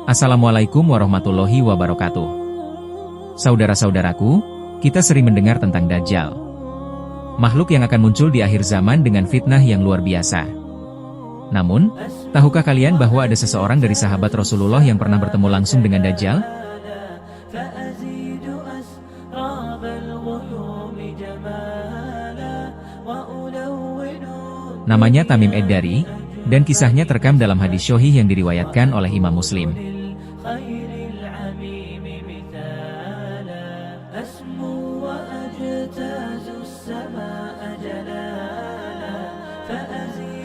Assalamualaikum warahmatullahi wabarakatuh. Saudara-saudaraku, kita sering mendengar tentang Dajjal. Makhluk yang akan muncul di akhir zaman dengan fitnah yang luar biasa. Namun, tahukah kalian bahwa ada seseorang dari sahabat Rasulullah yang pernah bertemu langsung dengan Dajjal? Namanya Tamim Ad-Dari, dan kisahnya terekam dalam hadis sahih yang diriwayatkan oleh Imam Muslim.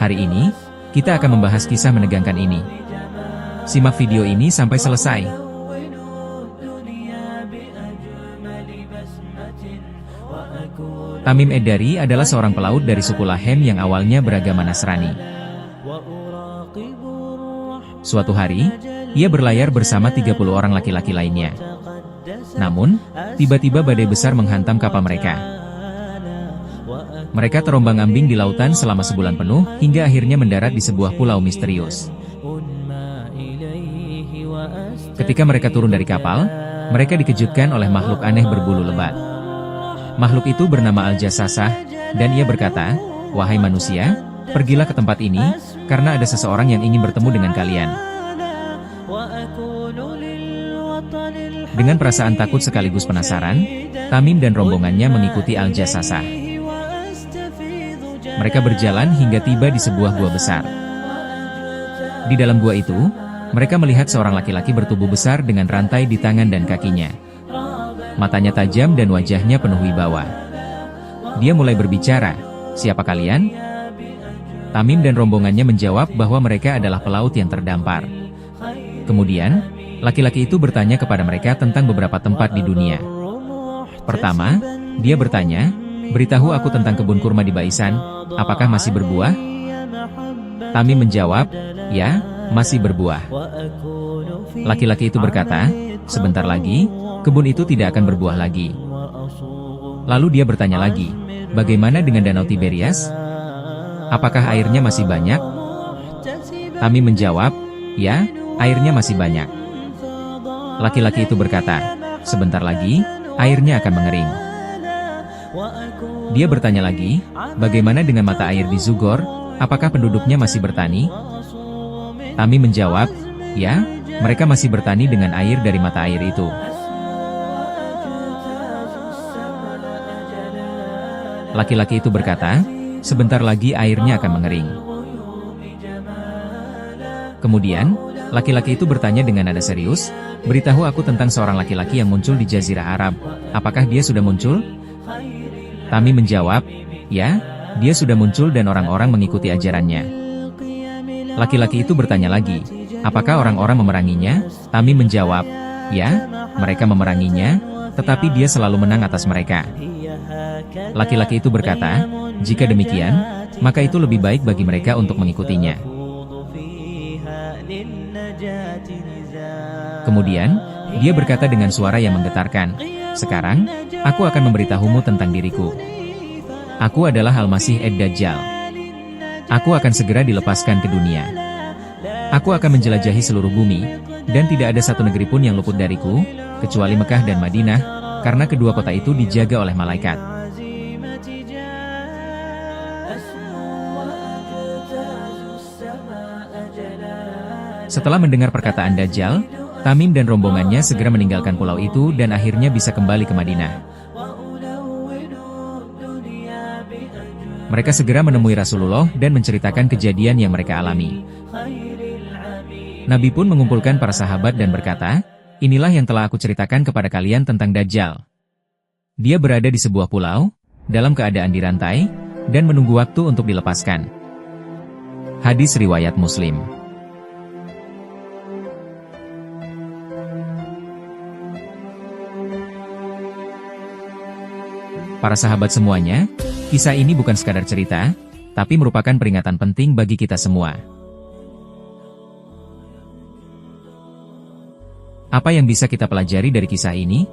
Hari ini, kita akan membahas kisah menegangkan ini. Simak video ini sampai selesai. Tamim Ad-Dari adalah seorang pelaut dari suku Lahem yang awalnya beragama Nasrani. Suatu hari, ia berlayar bersama 30 orang laki-laki lainnya. Namun, tiba-tiba badai besar menghantam kapal mereka. Mereka terombang-ambing di lautan selama sebulan penuh, hingga akhirnya mendarat di sebuah pulau misterius. Ketika mereka turun dari kapal, mereka dikejutkan oleh makhluk aneh berbulu lebat. Makhluk itu bernama Al-Jassasah, dan ia berkata, "Wahai manusia, pergilah ke tempat ini, karena ada seseorang yang ingin bertemu dengan kalian." Dengan perasaan takut sekaligus penasaran, Tamim dan rombongannya mengikuti Al-Jassasah. Mereka berjalan hingga tiba di sebuah gua besar. Di dalam gua itu, mereka melihat seorang laki-laki bertubuh besar dengan rantai di tangan dan kakinya. Matanya tajam dan wajahnya penuh wibawa. Dia mulai berbicara, "Siapa kalian?" Tamim dan rombongannya menjawab bahwa mereka adalah pelaut yang terdampar. Kemudian, laki-laki itu bertanya kepada mereka tentang beberapa tempat di dunia. Pertama, dia bertanya, "Beritahu aku tentang kebun kurma di Baisan, apakah masih berbuah?" Tamim menjawab, "Ya, masih berbuah." Laki-laki itu berkata, "Sebentar lagi, kebun itu tidak akan berbuah lagi." Lalu dia bertanya lagi, "Bagaimana dengan Danau Tiberias? Apakah airnya masih banyak?" Tamim menjawab, "Ya, airnya masih banyak." Laki-laki itu berkata, "Sebentar lagi, airnya akan mengering." Dia bertanya lagi, "Bagaimana dengan mata air di Zugor? Apakah penduduknya masih bertani?" Tamim menjawab, "Ya, mereka masih bertani dengan air dari mata air itu." Laki-laki itu berkata, "Sebentar lagi airnya akan mengering." Kemudian, laki-laki itu bertanya dengan nada serius, "Beritahu aku tentang seorang laki-laki yang muncul di Jazirah Arab. Apakah dia sudah muncul?" Tamim menjawab, "Ya, dia sudah muncul dan orang-orang mengikuti ajarannya." Laki-laki itu bertanya lagi, "Apakah orang-orang memeranginya?" Tamim menjawab, "Ya, mereka memeranginya, tetapi dia selalu menang atas mereka." Laki-laki itu berkata, "Jika demikian, maka itu lebih baik bagi mereka untuk mengikutinya." Kemudian, dia berkata dengan suara yang menggetarkan, "Sekarang, aku akan memberitahumu tentang diriku. Aku adalah Al-Masih Ad-Dajjal. Aku akan segera dilepaskan ke dunia. Aku akan menjelajahi seluruh bumi, dan tidak ada satu negeri pun yang luput dariku, kecuali Mekah dan Madinah, karena kedua kota itu dijaga oleh malaikat." Setelah mendengar perkataan Dajjal, Tamim dan rombongannya segera meninggalkan pulau itu dan akhirnya bisa kembali ke Madinah. Mereka segera menemui Rasulullah dan menceritakan kejadian yang mereka alami. Nabi pun mengumpulkan para sahabat dan berkata, "Inilah yang telah aku ceritakan kepada kalian tentang Dajjal. Dia berada di sebuah pulau, dalam keadaan dirantai, dan menunggu waktu untuk dilepaskan." Hadis riwayat Muslim. Para sahabat semuanya, kisah ini bukan sekadar cerita, tapi merupakan peringatan penting bagi kita semua. Apa yang bisa kita pelajari dari kisah ini?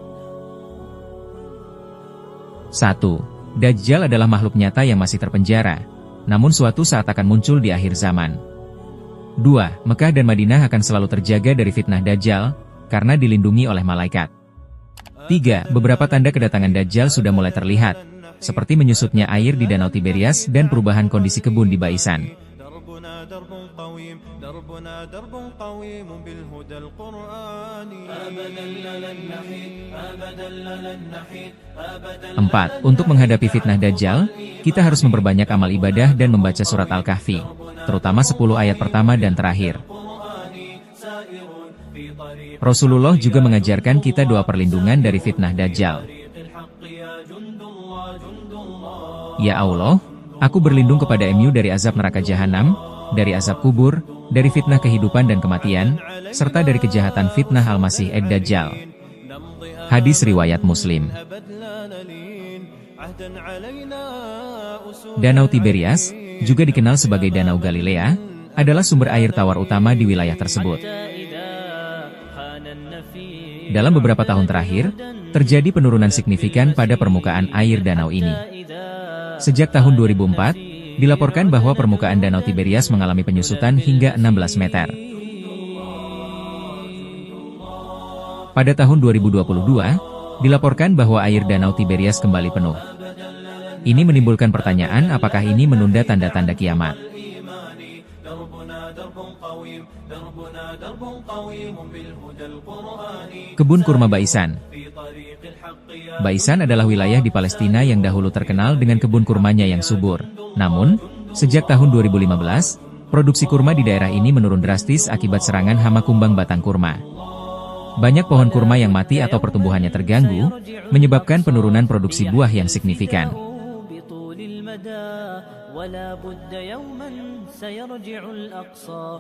1. Dajjal adalah makhluk nyata yang masih terpenjara, namun suatu saat akan muncul di akhir zaman. 2. Mekah dan Madinah akan selalu terjaga dari fitnah Dajjal, karena dilindungi oleh malaikat. 3. Beberapa tanda kedatangan Dajjal sudah mulai terlihat, seperti menyusutnya air di Danau Tiberias dan perubahan kondisi kebun di Baisan. 4. Untuk menghadapi fitnah Dajjal, kita harus memperbanyak amal ibadah dan membaca surat Al-Kahfi, terutama 10 ayat pertama dan terakhir. Rasulullah juga mengajarkan kita doa perlindungan dari fitnah Dajjal. Ya Allah, aku berlindung kepada-Mu dari azab neraka jahanam, dari azab kubur, dari fitnah kehidupan dan kematian, serta dari kejahatan fitnah Al-Masih Ad-Dajjal. Hadis riwayat Muslim. Danau Tiberias, juga dikenal sebagai Danau Galilea, adalah sumber air tawar utama di wilayah tersebut. Dalam beberapa tahun terakhir, terjadi penurunan signifikan pada permukaan air danau ini. Sejak tahun 2004, dilaporkan bahwa permukaan Danau Tiberias mengalami penyusutan hingga 16 meter. Pada tahun 2022, dilaporkan bahwa air Danau Tiberias kembali penuh. Ini menimbulkan pertanyaan apakah ini menunda tanda-tanda kiamat. Kebun kurma Baisan. Baisan adalah wilayah di Palestina yang dahulu terkenal dengan kebun kurmanya yang subur. Namun, sejak tahun 2015, produksi kurma di daerah ini menurun drastis akibat serangan hama kumbang batang kurma. Banyak pohon kurma yang mati atau pertumbuhannya terganggu, menyebabkan penurunan produksi buah yang signifikan.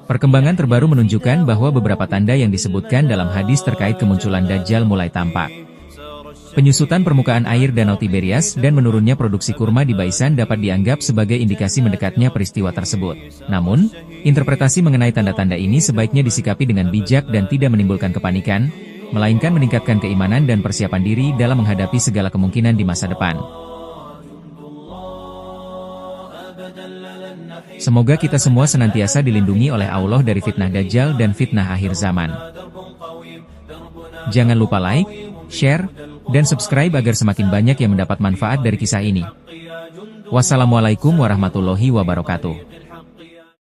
Perkembangan terbaru menunjukkan bahwa beberapa tanda yang disebutkan dalam hadis terkait kemunculan Dajjal mulai tampak. Penyusutan permukaan air Danau Tiberias dan menurunnya produksi kurma di Baisan dapat dianggap sebagai indikasi mendekatnya peristiwa tersebut. Namun, interpretasi mengenai tanda-tanda ini sebaiknya disikapi dengan bijak dan tidak menimbulkan kepanikan, melainkan meningkatkan keimanan dan persiapan diri dalam menghadapi segala kemungkinan di masa depan. Semoga kita semua senantiasa dilindungi oleh Allah dari fitnah Dajjal dan fitnah akhir zaman. Jangan lupa like, share, dan subscribe agar semakin banyak yang mendapat manfaat dari kisah ini. Wassalamualaikum warahmatullahi wabarakatuh.